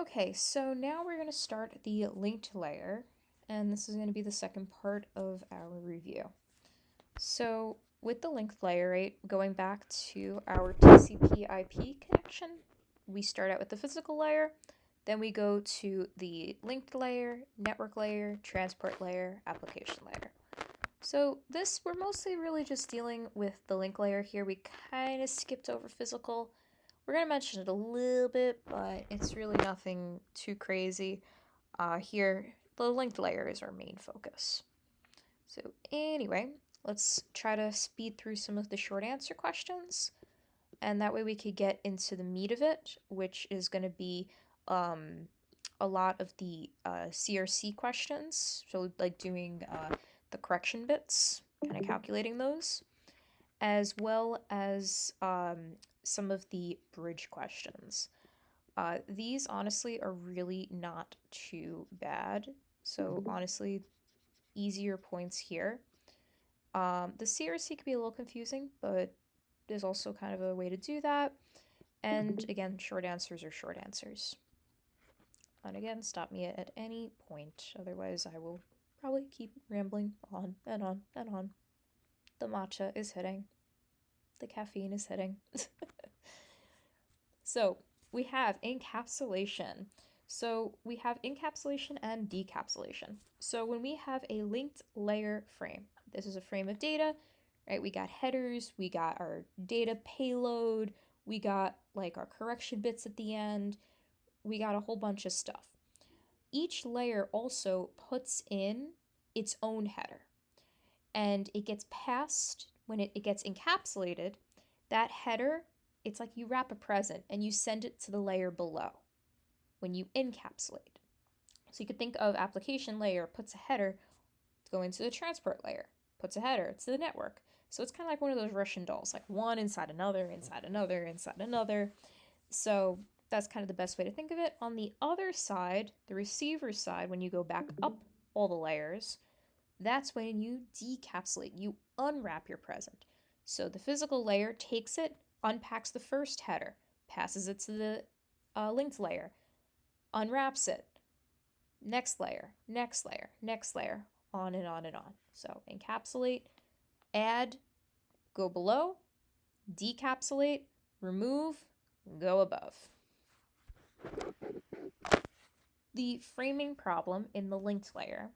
Okay, so now we're going to start the linked layer, and this is going to be the second part of our review. So with the linked layer, right, going back to our TCP/IP connection, we start out with the physical layer, then we go to the linked layer, network layer, transport layer, application layer. So this, we're mostly really just dealing with the link layer here. We kind of skipped over physical. We're going to mention it a little bit, but it's really nothing too crazy. Here, the linked layer is our main focus. So anyway, let's try to speed through some of the short answer questions. And that way we could get into the meat of it, which is going to be a lot of the CRC questions. So like doing the correction bits, kind of calculating those, as well as some of the bridge questions. These honestly are really not too bad. So honestly, easier points here. The CRC can be a little confusing, but there's also kind of a way to do that. And again, short answers are short answers. And again, stop me at any point, otherwise I will probably keep rambling on and on and on. The matcha is hitting. The caffeine is hitting. So we have encapsulation. So we have encapsulation and decapsulation. So when we have a linked layer frame, this is a frame of data, right? We got headers, we got our data payload, we got like our correction bits at the end, we got a whole bunch of stuff. Each layer also puts in its own header, and it gets passed when it gets encapsulated. That header, it's like you wrap a present and you send it to the layer below when you encapsulate. So you could think of application layer puts a header to go into the transport layer, puts a header to the network. So it's kind of like one of those Russian dolls, like one inside another, inside another, inside another. So that's kind of the best way to think of it. On the other side, the receiver side, when you go back up all the layers, that's when you decapsulate, you unwrap your present. So the physical layer takes it, unpacks the first header, passes it to the linked layer, unwraps it, next layer, next layer, next layer, on and on and on. So encapsulate, add, go below, decapsulate, remove, go above. The framing problem in the linked layer,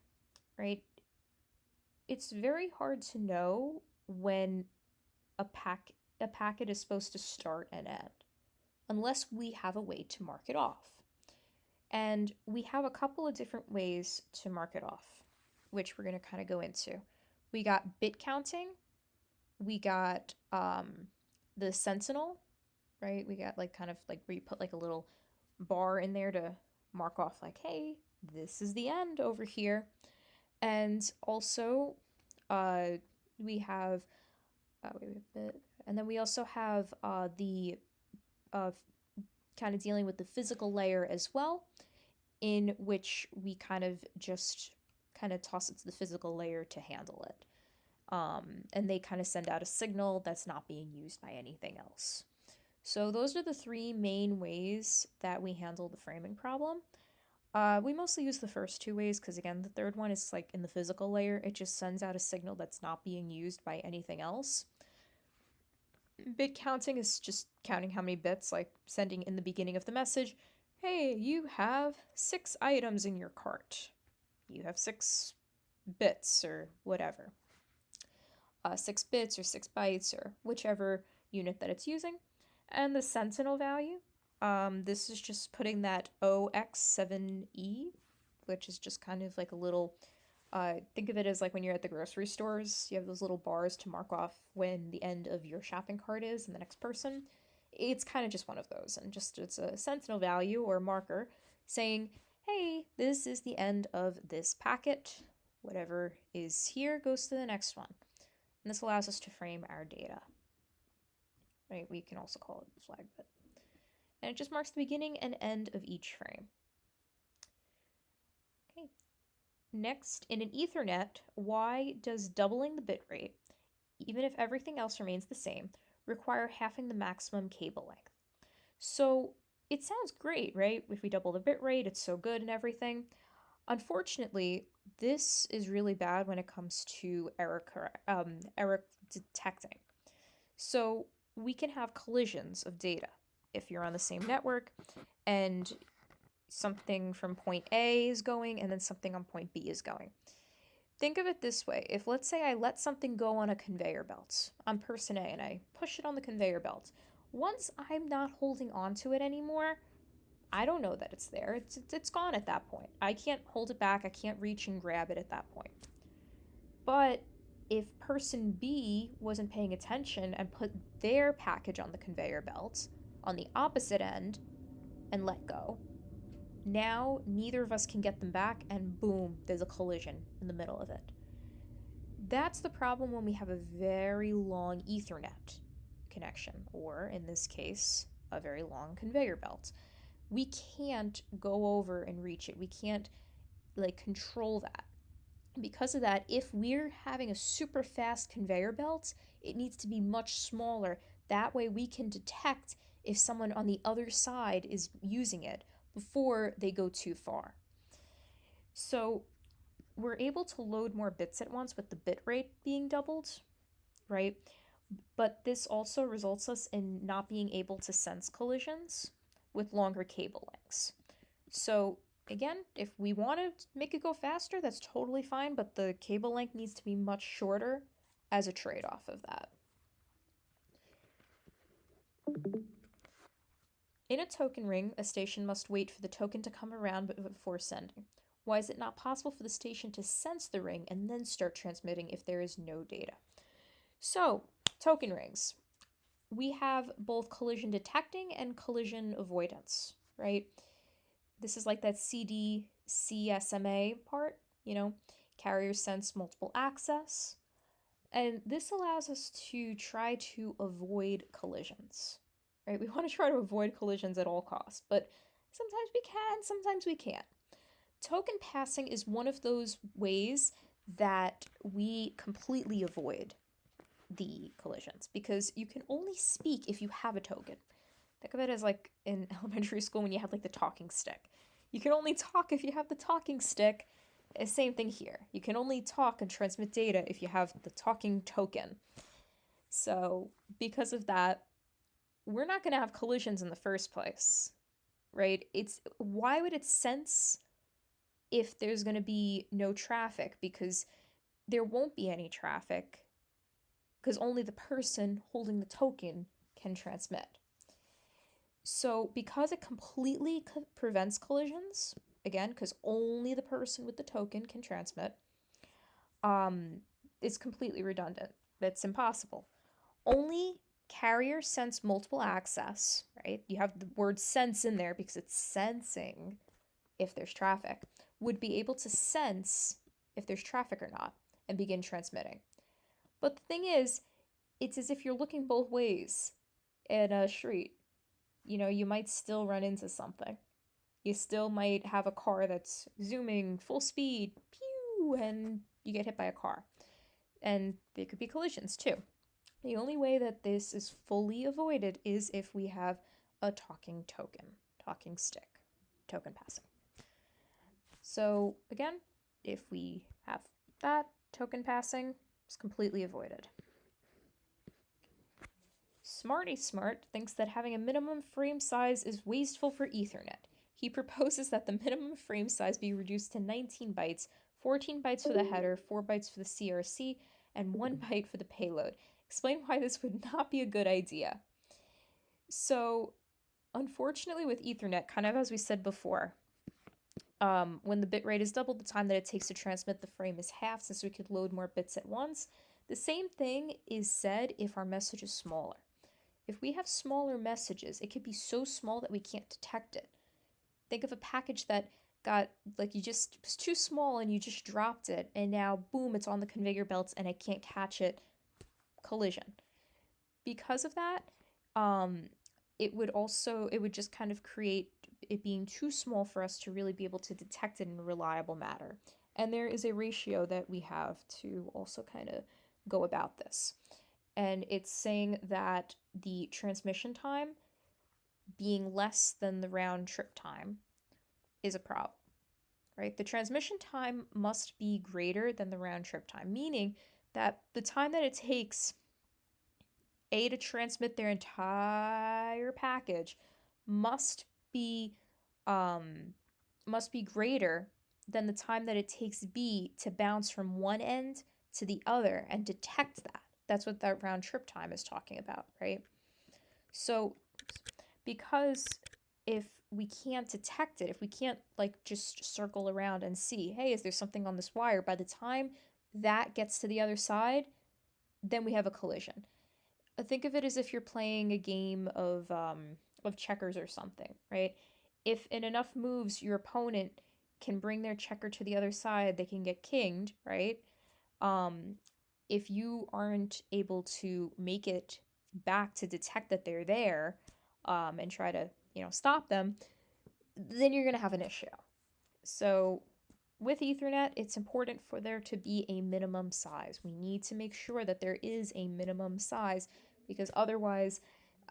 right? It's very hard to know when a packet is supposed to start and end unless we have a way to mark it off. And we have a couple of different ways to mark it off, which we're going to kind of go into. We got bit counting, we got the sentinel, right? We got like kind of like where you put like a little bar in there to mark off like, hey, this is the end over here. And also we have and then we also have the kind of dealing with the physical layer as well, in which we kind of just kind of toss it to the physical layer to handle it. And they kind of send out a signal that's not being used by anything else. So those are the three main ways that we handle the framing problem. We mostly use the first two ways because, again, the third one is like in the physical layer. It just sends out a signal that's not being used by anything else. Bit counting is just counting how many bits, like sending in the beginning of the message, hey, you have 6 items in your cart. You have 6 bits or whatever. 6 bits or 6 bytes or whichever unit that it's using. And the sentinel value, this is just putting that OX7E, which is just kind of like a little, think of it as like when you're at the grocery stores, you have those little bars to mark off when the end of your shopping cart is and the next person. It's kind of just one of those, and just it's a sentinel value or marker saying, hey, this is the end of this packet. Whatever is here goes to the next one. And this allows us to frame our data. Right? We can also call it flag bit. And it just marks the beginning and end of each frame. Okay. Next, in an Ethernet, why does doubling the bit rate, even if everything else remains the same, require halving the maximum cable length? So It sounds great, right? If we double the bit rate, it's so good and everything. Unfortunately, this is really bad when it comes to error detecting. So we can have collisions of data if you're on the same network and something from point A is going and then something on point B is going. Think of it this way. If, let's say, I let something go on a conveyor belt on person A and I push it on the conveyor belt, once I'm not holding on to it anymore, I don't know that it's there. It's gone at that point. I can't hold it back. I can't reach and grab it at that point. But if person B wasn't paying attention and put their package on the conveyor belt on the opposite end and let go, now neither of us can get them back, and boom, there's a collision in the middle of it. That's the problem when we have a very long Ethernet connection, or in this case, a very long conveyor belt. We can't go over and reach it. We can't control that. Because of that, if we're having a super fast conveyor belt, it needs to be much smaller. That way we can detect if someone on the other side is using it before they go too far. So we're able to load more bits at once with the bit rate being doubled, right? But this also results us in not being able to sense collisions with longer cable lengths. So again, if we want to make it go faster, that's totally fine, but the cable length needs to be much shorter as a trade-off of that. In a token ring, a station must wait for the token to come around before sending. Why is it not possible for the station to sense the ring and then start transmitting if there is no data? So, token rings. We have both collision detecting and collision avoidance, right? This is like that CSCI part, carriers sense multiple access. And this allows us to try to avoid collisions, right? We want to try to avoid collisions at all costs, but sometimes we can, sometimes we can't. Token passing is one of those ways that we completely avoid the collisions because you can only speak if you have a token. Think of it as like in elementary school when you had like the talking stick. You can only talk if you have the talking stick. Same thing here. You can only talk and transmit data if you have the talking token. So because of that, we're not going to have collisions in the first place, right? Why would it sense if there's going to be no traffic? Because there won't be any traffic because only the person holding the token can transmit. So because it completely prevents collisions, again, because only the person with the token can transmit, it's completely redundant. It's impossible. Only carrier sense multiple access, right? You have the word sense in there because it's sensing if there's traffic, would be able to sense if there's traffic or not and begin transmitting. But the thing is, it's as if you're looking both ways in a street. You might still run into something. You still might have a car that's zooming full speed, pew, and you get hit by a car. And there could be collisions too. The only way that this is fully avoided is if we have a talking token, talking stick, token passing. So again, if we have that, token passing is completely avoided. Smarty Smart thinks that having a minimum frame size is wasteful for Ethernet. He proposes that the minimum frame size be reduced to 19 bytes, 14 bytes for the header, 4 bytes for the CRC, and 1 byte for the payload. Explain why this would not be a good idea. So, unfortunately with Ethernet, kind of as we said before, when the bitrate is doubled, the time that it takes to transmit the frame is half since we could load more bits at once. The same thing is said if our message is smaller. If we have smaller messages, it could be so small that we can't detect it. Think of a package that got, was too small and you just dropped it, and now, boom, it's on the conveyor belts and I can't catch it. Collision. Because of that, it would just kind of create it being too small for us to really be able to detect it in a reliable manner. And there is a ratio that we have to also kind of go about this. And it's saying that the transmission time being less than the round trip time is a problem, right? The transmission time must be greater than the round trip time, meaning that the time that it takes A to transmit their entire package must be um must be greater than the time that it takes B to bounce from one end to the other and detect that. That's what that round trip time is talking about, right? So because if we can't detect it, if we can't like just circle around and see, hey, is there something on this wire? By the time that gets to the other side, then we have a collision. Think of it as if you're playing a game of checkers or something, right? If in enough moves your opponent can bring their checker to the other side, they can get kinged, right? Um, if you aren't able to make it back to detect that they're there, and try to, stop them, then you're gonna have an issue. So with Ethernet, it's important for there to be a minimum size. We need to make sure that there is a minimum size because otherwise,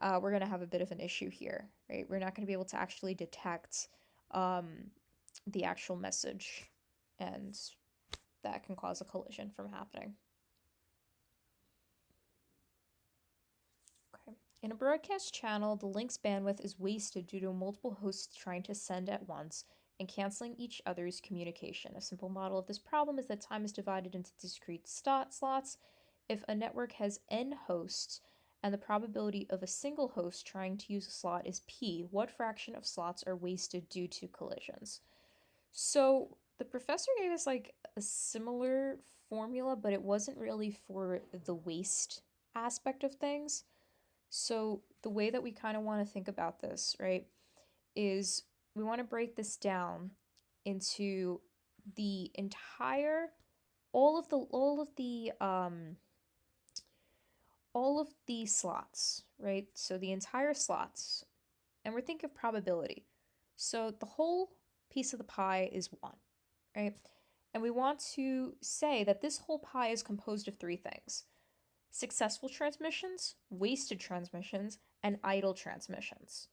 we're going to have a bit of an issue here, right? We're not going to be able to actually detect um, the actual message, and that can cause a collision from happening. Okay. In a broadcast channel, the link's bandwidth is wasted due to multiple hosts trying to send at once and canceling each other's communication. A simple model of this problem is that time is divided into discrete slots. If a network has n hosts and the probability of a single host trying to use a slot is p, what fraction of slots are wasted due to collisions? So the professor gave us like a similar formula, but it wasn't really for the waste aspect of things. So the way that we kind of want to think about this, right, is we want to break this down into the entire all of the slots, right? So the entire slots, and we're thinking of probability. So the whole piece of the pie is 1, right? And we want to say that this whole pie is composed of 3 things: successful transmissions, wasted transmissions, and idle transmissions.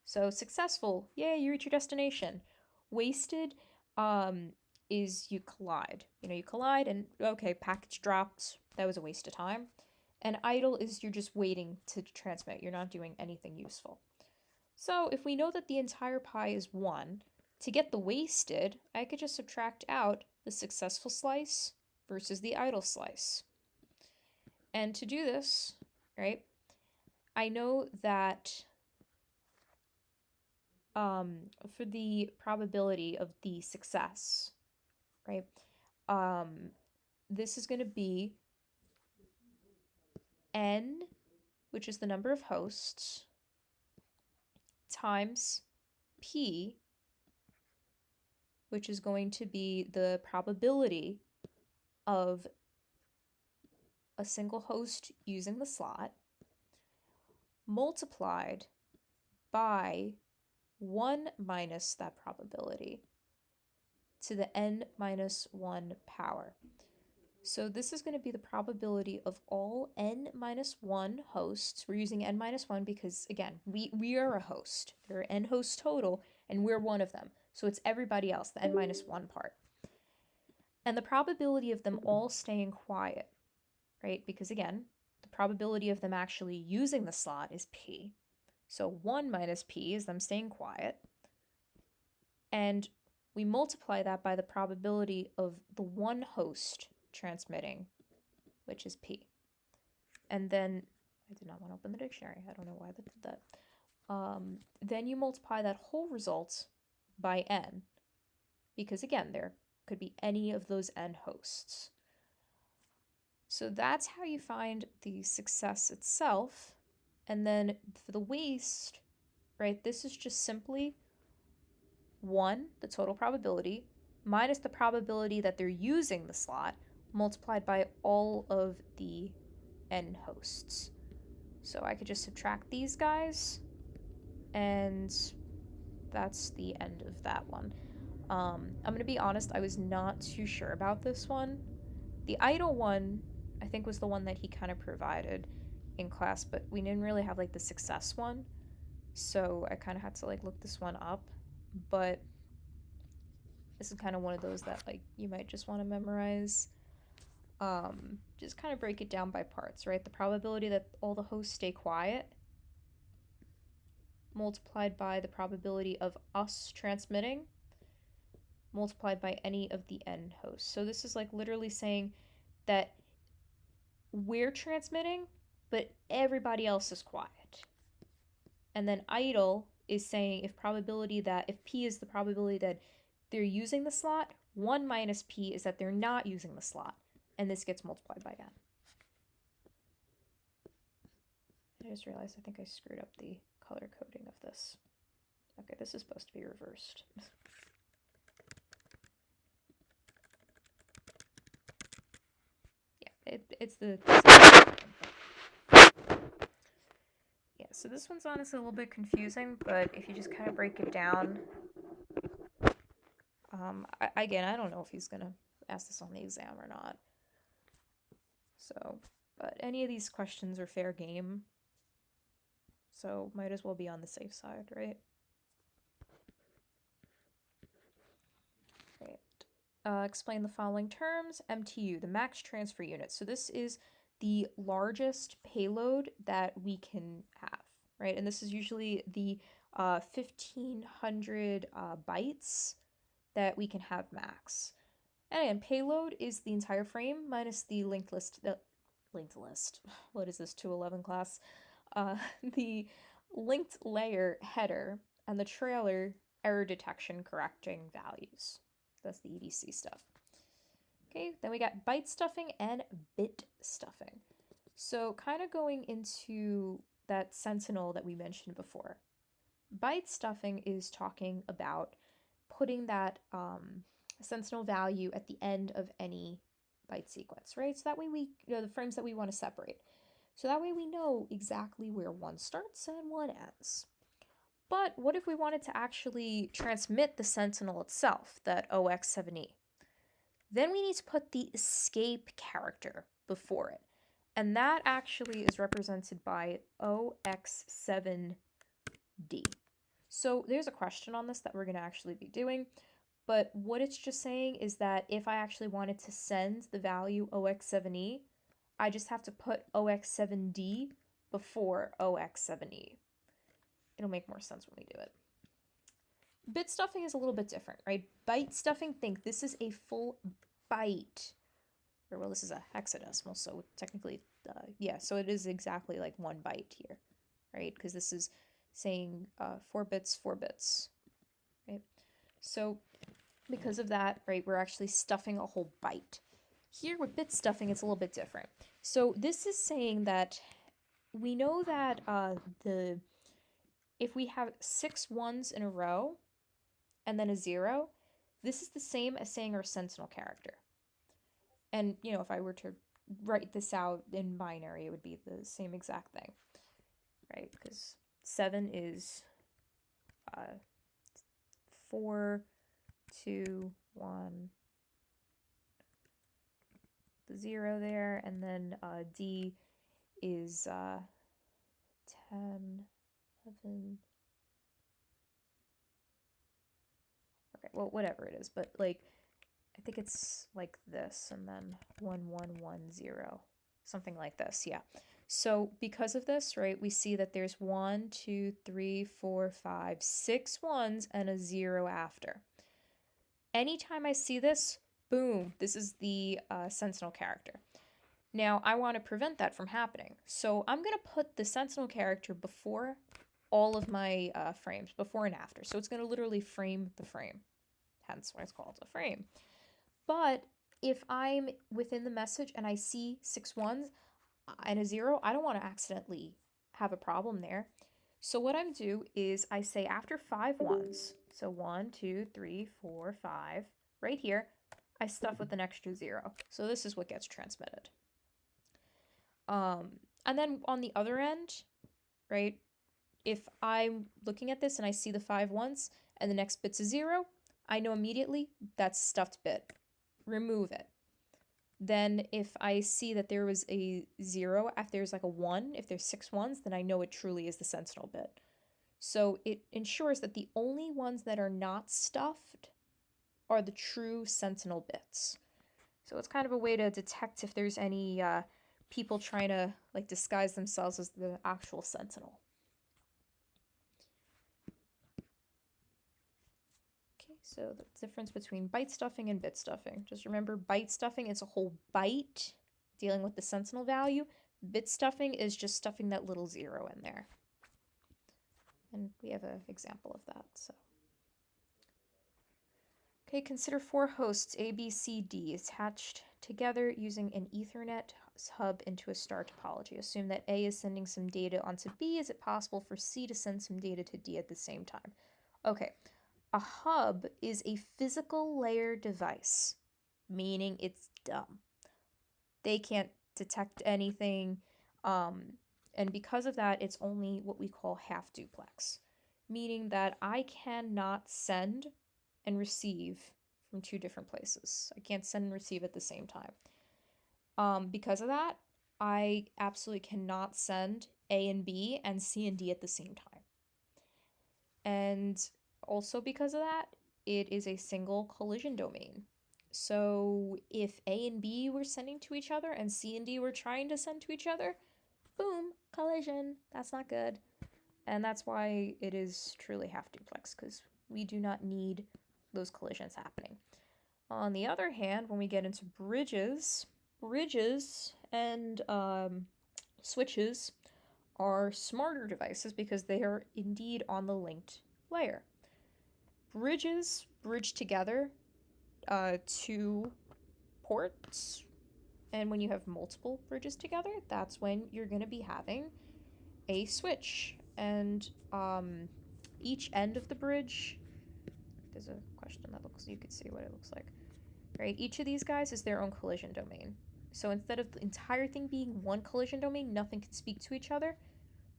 So successful, yay, you reach your destination. Wasted is you collide. You collide and okay, package dropped. That was a waste of time. And idle is you're just waiting to transmit. You're not doing anything useful. So if we know that the entire pie is 1, to get the wasted, I could just subtract out the successful slice versus the idle slice. And to do this, right, I know that for the probability of the success, right, this is going to be n, which is the number of hosts, times p, which is going to be the probability of a single host using the slot, multiplied by 1 minus that probability to the n minus 1 power. So this is going to be the probability of all n minus 1 hosts. We're using n minus 1 because, again, we are a host. There are n hosts total, and we're one of them. So it's everybody else, the n minus 1 part. And the probability of them all staying quiet, right? Because, again, the probability of them actually using the slot is p. So 1 minus p is them staying quiet. And we multiply that by the probability of the one host transmitting, which is p. And then, I did not want to open the dictionary. I don't know why that did that. Then you multiply that whole result by n, because again, there could be any of those n hosts. So that's how you find the success itself. And then for the waste, right, this is just simply 1, the total probability, minus the probability that they're using the slot, multiplied by all of the n hosts. So I could just subtract these guys, and that's the end of that one. I'm going to be honest, I was not too sure about this one. The idle one, I think, was the one that he kind of provided in class, but we didn't really have like the success one. So I kind of had to like look this one up, but this is kind of one of those that like you might just want to memorize. Just kind of break it down by parts, right? The probability that all the hosts stay quiet multiplied by the probability of us transmitting multiplied by any of the n hosts. So this is like literally saying that we're transmitting, but everybody else is quiet. And then idle is saying if p is the probability that they're using the slot, 1 minus p is that they're not using the slot. And this gets multiplied by n. I just realized I think I screwed up the color coding of this. Okay, this is supposed to be reversed. Yeah, it's the yeah, so this one's honestly a little bit confusing, but if you just kind of break it down, again, I don't know if he's gonna ask this on the exam or not. So, but any of these questions are fair game, so might as well be on the safe side, right? Explain the following terms. MTU, the max transfer unit. So this is the largest payload that we can have, right? And this is usually the 1500 bytes that we can have max. And again, payload is the entire frame minus the linked list. What is this, 211 class? The linked layer header and the trailer error detection correcting values. That's the EDC stuff. Okay, then we got byte stuffing and bit stuffing. So kind of going into that sentinel that we mentioned before. Byte stuffing is talking about putting that sentinel value at the end of any byte sequence, right? So that way we, the frames that we want to separate. So that way we know exactly where one starts and one ends. But what if we wanted to actually transmit the sentinel itself, that OX7E? Then we need to put the escape character before it. And that actually is represented by OX7D. So there's a question on this that we're going to actually be doing. But what it's just saying is that if I actually wanted to send the value OX7E, I just have to put OX7D before OX7E. It'll make more sense when we do it. Bit stuffing is a little bit different, right? Byte stuffing, think this is a full byte. Or, well, this is a hexadecimal, so technically, yeah, so it is exactly like 1 byte here, right? Because this is saying 4 bits, right? So because of that, right, we're actually stuffing a whole byte. Here with bit stuffing, it's a little bit different. So this is saying that we know that if we have 6 ones in a row and then a 0, this is the same as saying our sentinel character. And, if I were to write this out in binary, it would be the same exact thing, right? Because 7 is 4, 2, 1, the 0 there, and then D is 10, 11. Okay, well, whatever it is, but like, I think it's like this, and then 1, 1, 1, 0, something like this, yeah. So because of this, right, we see that there's 1, 2, 3, 4, 5, 6 ones and a 0 after. Anytime I see this, boom, this is the sentinel character. Now, I want to prevent that from happening. So I'm going to put the sentinel character before all of my frames, before and after. So it's going to literally frame the frame, hence why it's called a frame. But if I'm within the message and I see 6 ones and a 0, I don't want to accidentally have a problem there. So what I do is I say after 5 ones, so 1, 2, 3, 4, 5, right here, I stuff with an extra 0. So this is what gets transmitted. And then on the other end, right, if I'm looking at this and I see the 5 once and the next bit's a 0, I know immediately that's stuffed bit. Remove it. Then if I see that there was a 0, if there's like a 1, if there's 6 ones, then I know it truly is the sentinel bit. So it ensures that the only ones that are not stuffed are the true sentinel bits. So it's kind of a way to detect if there's any people trying to like disguise themselves as the actual sentinel. Okay, so the difference between byte stuffing and bit stuffing. Just remember, byte stuffing is a whole byte dealing with the sentinel value. Bit stuffing is just stuffing that little zero in there. And we have an example of that. So, okay, consider 4 hosts A, B, C, D attached together using an Ethernet hub into a star topology. Assume that A is sending some data onto B. Is it possible for C to send some data to D at the same time? Okay, a hub is a physical layer device, meaning it's dumb. They can't detect anything, and because of that, it's only what we call half duplex, meaning that I cannot send and receive from 2 different places. I can't send and receive at the same time. Because of that, I absolutely cannot send A and B and C and D at the same time. And also because of that, it is a single collision domain. So if A and B were sending to each other and C and D were trying to send to each other, boom, collision. That's not good. And that's why it is truly half duplex, because we do not need those collisions happening. On the other hand, when we get into bridges and switches are smarter devices because they are indeed on the linked layer. Bridges bridge together 2 ports, and when you have multiple bridges together, that's when you're going to be having a switch. And each end of the bridge, there's a question that looks, you could see what it looks like. Right? Each of these guys is their own collision domain. So instead of the entire thing being one collision domain, nothing can speak to each other.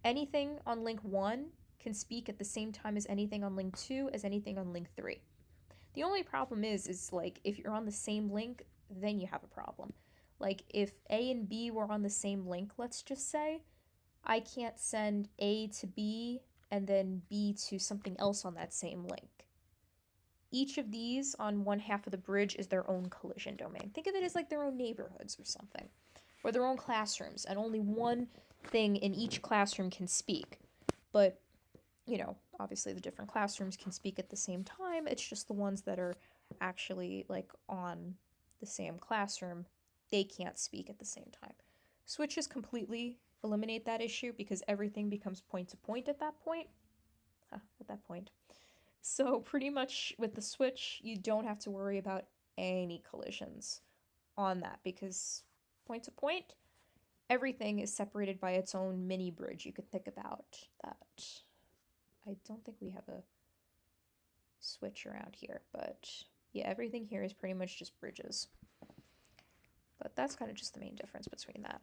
Anything on link 1 can speak at the same time as anything on link 2 as anything on link 3. The only problem is like if you're on the same link, then you have a problem. Like if A and B were on the same link, let's just say, I can't send A to B and then B to something else on that same link. Each of these on one half of the bridge is their own collision domain. Think of it as like their own neighborhoods or something, or their own classrooms, and only one thing in each classroom can speak. But, you know, obviously the different classrooms can speak at the same time. It's just the ones that are actually like on the same classroom, they can't speak at the same time. Switches completely eliminate that issue because everything becomes point to point at that point. So pretty much with the switch, you don't have to worry about any collisions on that because point to point, everything is separated by its own mini bridge. You could think about that. I don't think we have a switch around here, but yeah, everything here is pretty much just bridges. But that's kind of just the main difference between that.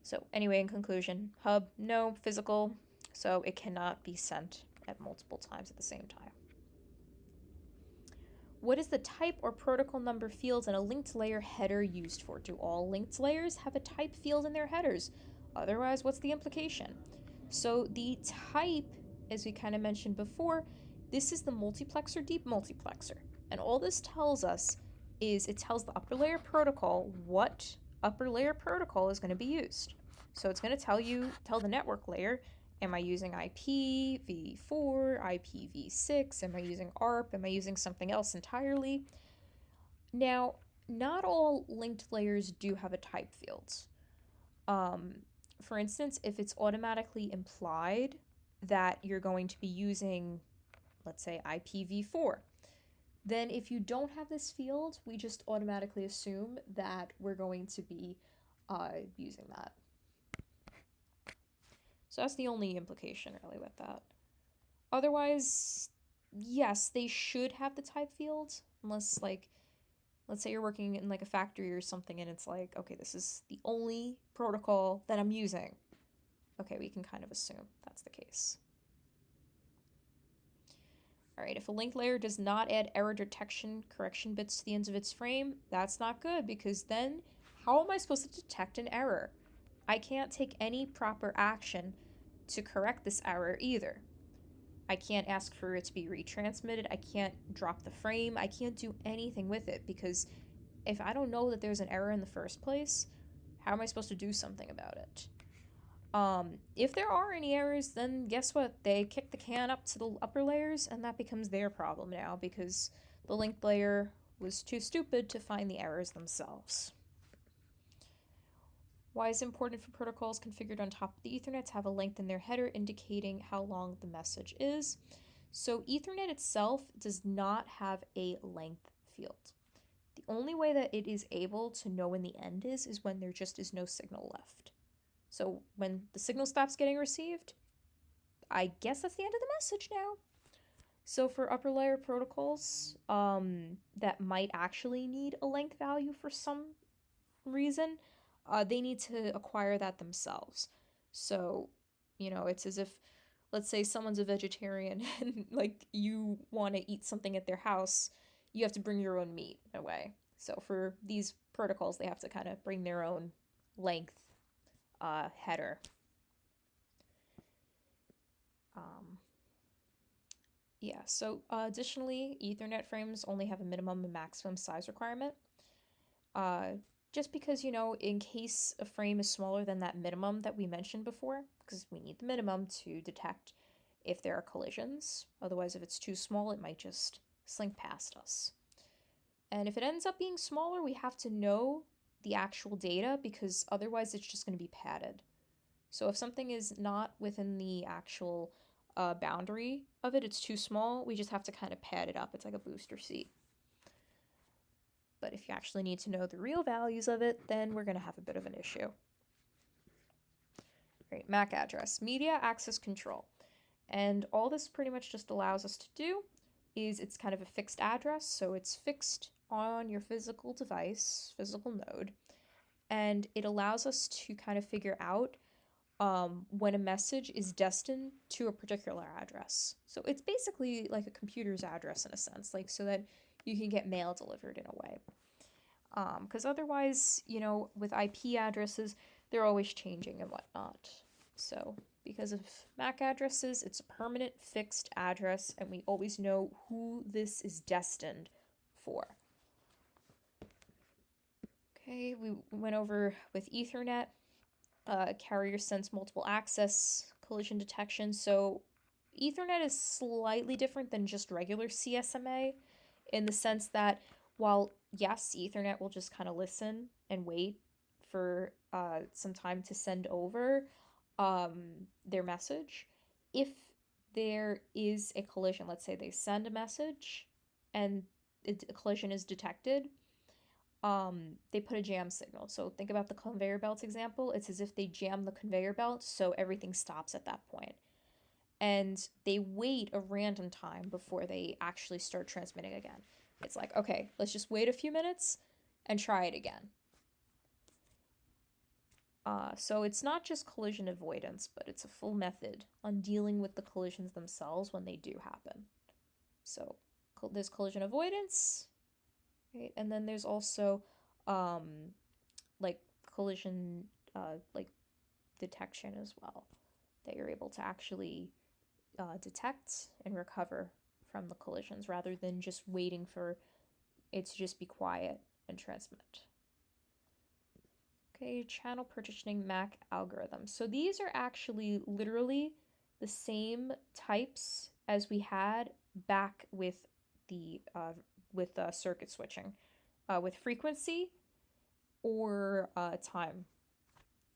So anyway, in conclusion, hub, no, physical, so it cannot be sent at multiple times at the same time. What is the type or protocol number fields in a linked layer header used for? Do all linked layers have a type field in their headers? Otherwise, what's the implication? So the type, as we kind of mentioned before, this is the multiplexer deep multiplexer. And all this tells us is it tells the upper layer protocol what upper layer protocol is going to be used. So it's going to tell the network layer, am I using IPv4, IPv6? Am I using ARP? Am I using something else entirely? Now, not all linked layers do have a type field. For instance, if it's automatically implied that you're going to be using, let's say, IPv4, then if you don't have this field, we just automatically assume that we're going to be using that. So that's the only implication really with that. Otherwise, yes, they should have the type field, unless like, let's say you're working in like a factory or something and it's like, okay, this is the only protocol that I'm using. Okay, we can kind of assume that's the case. All right, if a linked layer does not add error detection correction bits to the ends of its frame, that's not good because then how am I supposed to detect an error? I can't take any proper action to correct this error either. I can't ask for it to be retransmitted. I can't drop the frame. I can't do anything with it because if I don't know that there's an error in the first place, how am I supposed to do something about it? If there are any errors, then guess what? They kick the can up to the upper layers, and that becomes their problem now because the linked layer was too stupid to find the errors themselves. Why is it important for protocols configured on top of the Ethernet to have a length in their header indicating how long the message is? So Ethernet itself does not have a length field. The only way that it is able to know when the end is when there just is no signal left. So when the signal stops getting received, I guess that's the end of the message now. So for upper layer protocols that might actually need a length value for some reason, they need to acquire that themselves. So, it's as if, let's say someone's a vegetarian and like you want to eat something at their house, you have to bring your own meat in a way. So for these protocols, they have to kind of bring their own length header. So additionally, Ethernet frames only have a minimum and maximum size requirement. Just because, in case a frame is smaller than that minimum that we mentioned before, because we need the minimum to detect if there are collisions. Otherwise, if it's too small, it might just slink past us. And if it ends up being smaller, we have to know the actual data because otherwise it's just going to be padded. So if something is not within the actual boundary of it, it's too small, we just have to kind of pad it up. It's like a booster seat. But if you actually need to know the real values of it, then we're going to have a bit of an issue. Right, MAC address, media access control. And all this pretty much just allows us to do is it's kind of a fixed address, so it's fixed on your physical device, physical node, and it allows us to kind of figure out when a message is destined to a particular address. So it's basically like a computer's address in a sense, like so that you can get mail delivered in a way. Because otherwise, with IP addresses, they're always changing and whatnot. So because of MAC addresses, it's a permanent fixed address, and we always know who this is destined for. Okay, we went over with Ethernet. Carrier sense multiple access collision detection. So Ethernet is slightly different than just regular CSMA in the sense that while, yes, Ethernet will just kind of listen and wait for some time to send over their message, if there is a collision, let's say they send a message and a collision is detected, they put a jam signal. So think about the conveyor belt example. It's as if they jam the conveyor belt so everything stops at that point. And they wait a random time before they actually start transmitting again. It's like, okay, let's just wait a few minutes and try it again. So it's not just collision avoidance, but it's a full method on dealing with the collisions themselves when they do happen. So there's collision avoidance, right? And then there's also like collision like detection as well, that you're able to actually detect and recover from the collisions rather than just waiting for it to just be quiet and transmit. Okay, channel partitioning MAC algorithms. So these are actually literally the same types as we had back with the circuit switching, with frequency or time.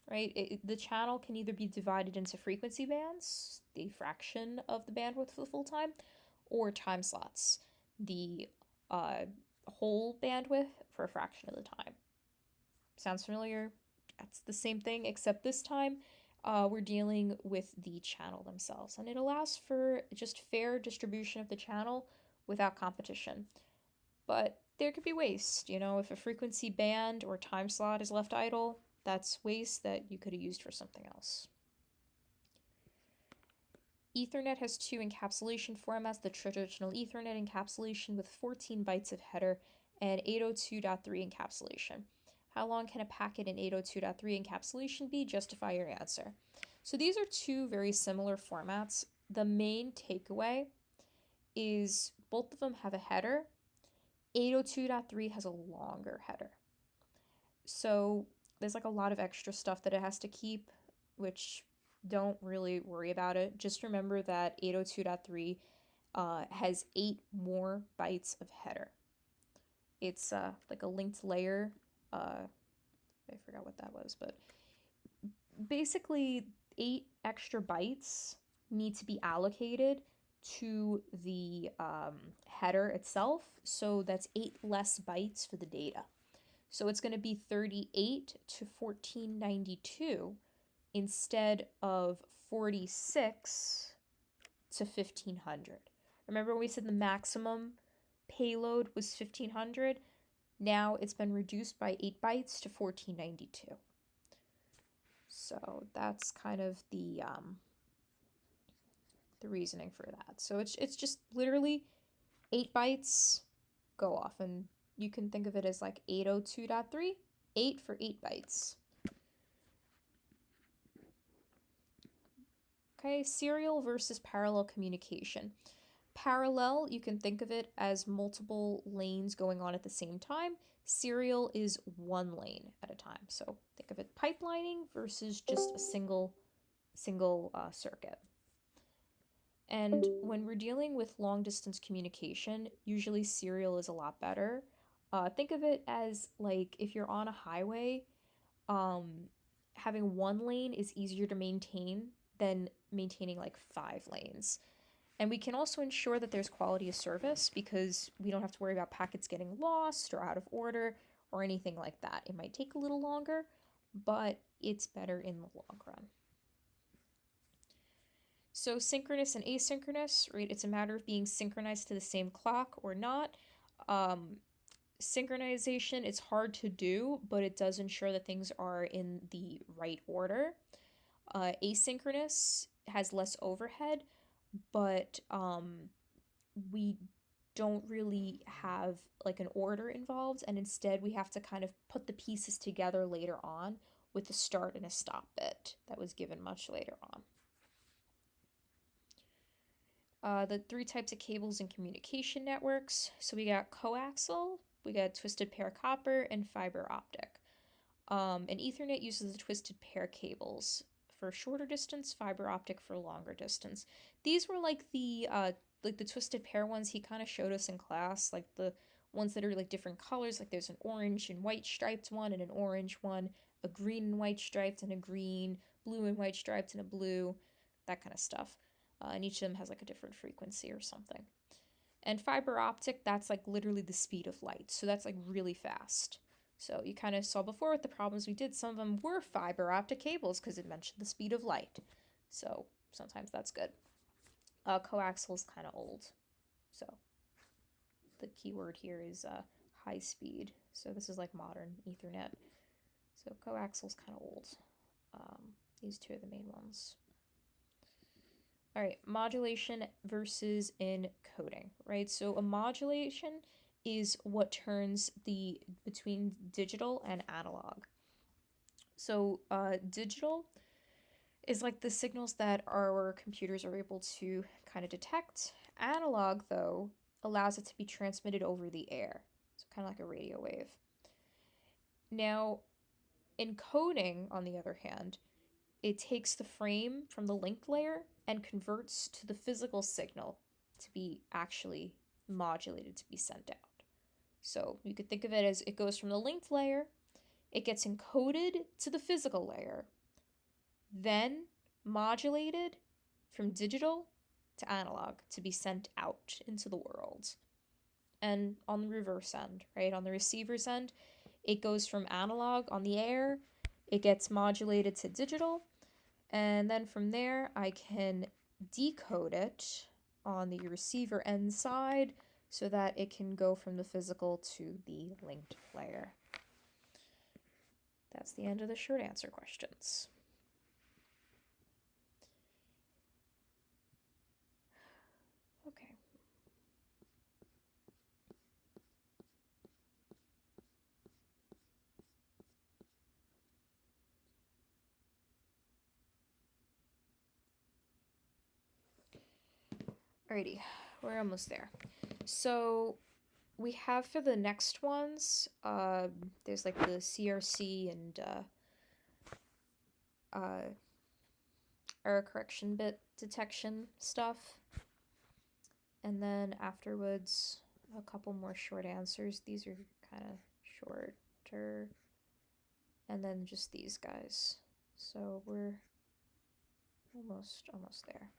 Right? The channel can either be divided into frequency bands, the fraction of the bandwidth for the full time, or time slots, the whole bandwidth for a fraction of the time. Sounds familiar? That's the same thing, except this time we're dealing with the channel themselves, and it allows for just fair distribution of the channel without competition. But there could be waste, if a frequency band or time slot is left idle, that's waste that you could have used for something else. Ethernet has two encapsulation formats, the traditional Ethernet encapsulation with 14 bytes of header and 802.3 encapsulation. How long can a packet in 802.3 encapsulation be? Justify your answer. So these are two very similar formats the main takeaway is both of them have a header. 802.3 has a longer header. So there's like a lot of extra stuff that it has to keep, which don't really worry about it. Just remember that 802.3 has 8 more bytes of header. It's like a linked layer. I forgot what that was, but basically 8 extra bytes need to be allocated to the header itself. So that's 8 less bytes for the data. So it's going to be 38 to 1492 instead of 46 to 1500. Remember when we said the maximum payload was 1500? Now it's been reduced by 8 bytes to 1492. So that's kind of the reasoning for that. So it's just literally 8 bytes go off, and you can think of it as like 802.3, 8 for 8 bytes. Okay, serial versus parallel communication. Parallel, you can think of it as multiple lanes going on at the same time. Serial is one lane at a time. So think of it pipelining versus just a single circuit. And when we're dealing with long distance communication, usually serial is a lot better. Think of it as like if you're on a highway, having one lane is easier to maintain than maintaining like 5 lanes. And we can also ensure that there's quality of service because we don't have to worry about packets getting lost or out of order or anything like that. It might take a little longer, but it's better in the long run. So synchronous and asynchronous, right? It's a matter of being synchronized to the same clock or not. Synchronization, it's hard to do, but it does ensure that things are in the right order. Asynchronous has less overhead, but we don't really have like an order involved, and instead we have to kind of put the pieces together later on with a start and a stop bit that was given much later on. The 3 types of cables in communication networks. So we got coaxial, we got twisted pair copper, and fiber optic. And Ethernet uses the twisted pair cables for shorter distance, fiber optic for longer distance. These were like the twisted pair ones he kind of showed us in class, like the ones that are like different colors. Like there's an orange and white striped one and an orange one, a green and white striped and a green, blue and white striped and a blue, that kind of stuff. And each of them has like a different frequency or something. And fiber optic, that's like literally the speed of light. So that's like really fast. So you kind of saw before with the problems we did, some of them were fiber optic cables because it mentioned the speed of light. So sometimes that's good. Coaxial is kind of old. So the keyword here is high speed. So this is like modern Ethernet. So coaxial is kind of old. These 2 are the main ones. All right, modulation versus encoding, right? So a modulation is what turns the between digital and analog. So digital is like the signals that our computers are able to kind of detect. Analog, though, allows it to be transmitted over the air. So kind of like a radio wave. Now, encoding, on the other hand, it takes the frame from the linked layer and converts to the physical signal to be actually modulated to be sent out. So you could think of it as it goes from the linked layer, it gets encoded to the physical layer, then modulated from digital to analog to be sent out into the world. And on the reverse end, right, on the receiver's end, it goes from analog on the air, it gets modulated to digital, and then from there, I can decode it on the receiver end side so that it can go from the physical to the linked layer. That's the end of the short answer questions. Okay. Alrighty, we're almost there. So we have for the next ones, there's like the CRC and error correction bit detection stuff. And then afterwards, a couple more short answers. These are kind of shorter. And then just these guys. So we're almost there.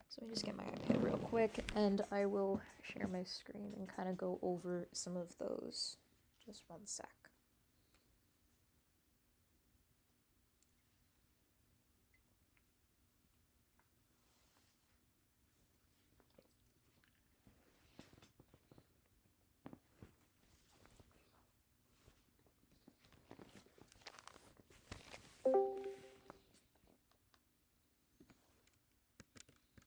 So let me just get my iPad real quick, and I will share my screen and kind of go over some of those. Just one sec.